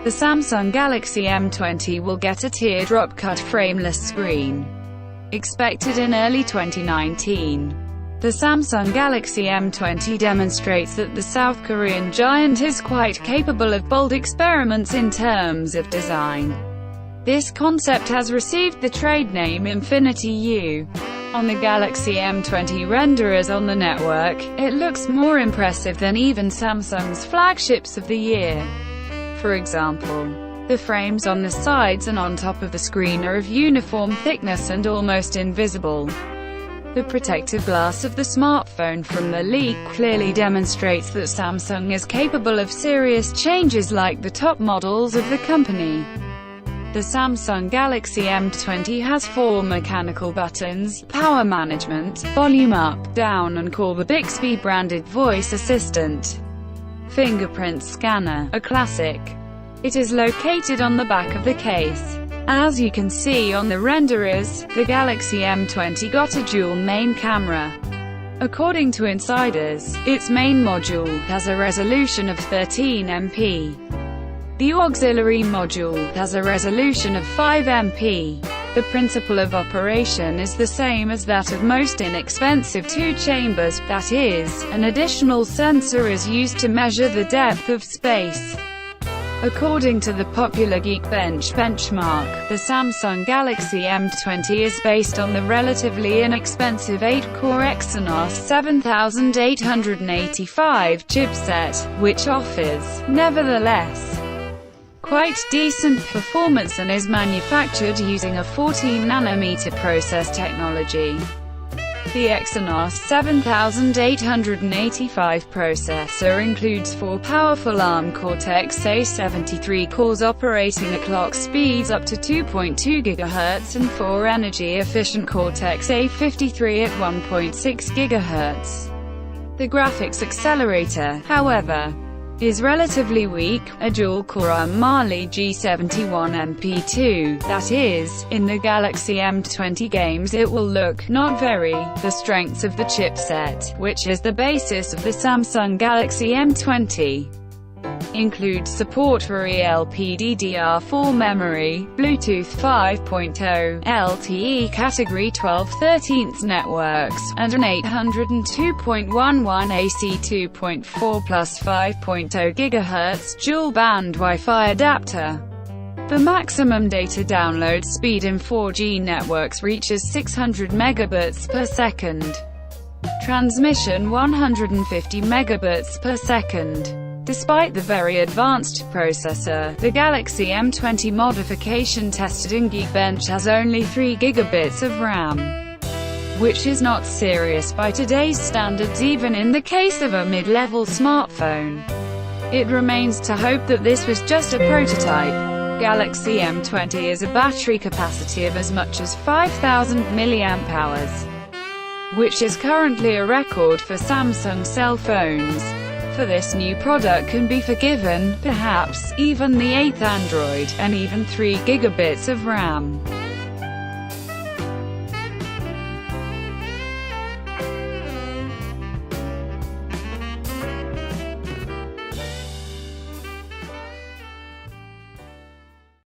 The Samsung Galaxy M20 will get a teardrop-cut frameless screen, expected in early 2019. The Samsung Galaxy M20 demonstrates that the South Korean giant is quite capable of bold experiments in terms of design. This concept has received the trade name Infinity U. On the Galaxy M20 renderers on the network, it looks more impressive than even Samsung's flagships of the year. For example, the frames on the sides and on top of the screen are of uniform thickness and almost invisible. The protective glass of the smartphone from the leak clearly demonstrates that Samsung is capable of serious changes like the top models of the company. The Samsung Galaxy M20 has 4 mechanical buttons: power management, volume up, down, and call, the Bixby-branded voice assistant. Fingerprint scanner, a classic. It is located on the back of the case. As you can see on the renderers, the Galaxy M20 got a dual main camera. According to insiders, its main module has a resolution of 13 MP. The auxiliary module has a resolution of 5 MP. The principle of operation is the same as that of most inexpensive two-chambers, that is, an additional sensor is used to measure the depth of space. According to the popular Geekbench benchmark, the Samsung Galaxy M20 is based on the relatively inexpensive 8-core Exynos 7885 chipset, which offers, nevertheless, quite decent performance and is manufactured using a 14nm process technology. The Exynos 7885 processor includes 4 powerful ARM Cortex-A73 cores operating at clock speeds up to 2.2 GHz and 4 energy-efficient Cortex-A53 at 1.6 GHz. The graphics accelerator, however, is relatively weak, a dual-core Mali G71 MP2, that is, in the Galaxy M20 games it will look not very. The strengths of the chipset, which is the basis of the Samsung Galaxy M20, include support for eLPDDR4 memory, Bluetooth 5.0, LTE Category 12/13 networks, and an 802.11 AC 2.4 plus 5.0 GHz dual-band Wi-Fi adapter. The maximum data download speed in 4G networks reaches 600 megabits per second. Transmission 150 megabits per second. Despite the very advanced processor, the Galaxy M20 modification tested in Geekbench has only 3 gigabits of RAM, which is not serious by today's standards even in the case of a mid-level smartphone. It remains to hope that this was just a prototype. Galaxy M20 has a battery capacity of as much as 5,000 mAh, which is currently a record for Samsung cell phones. For this new product can be forgiven, perhaps, even the 8th Android, and even 3 gigabits of RAM.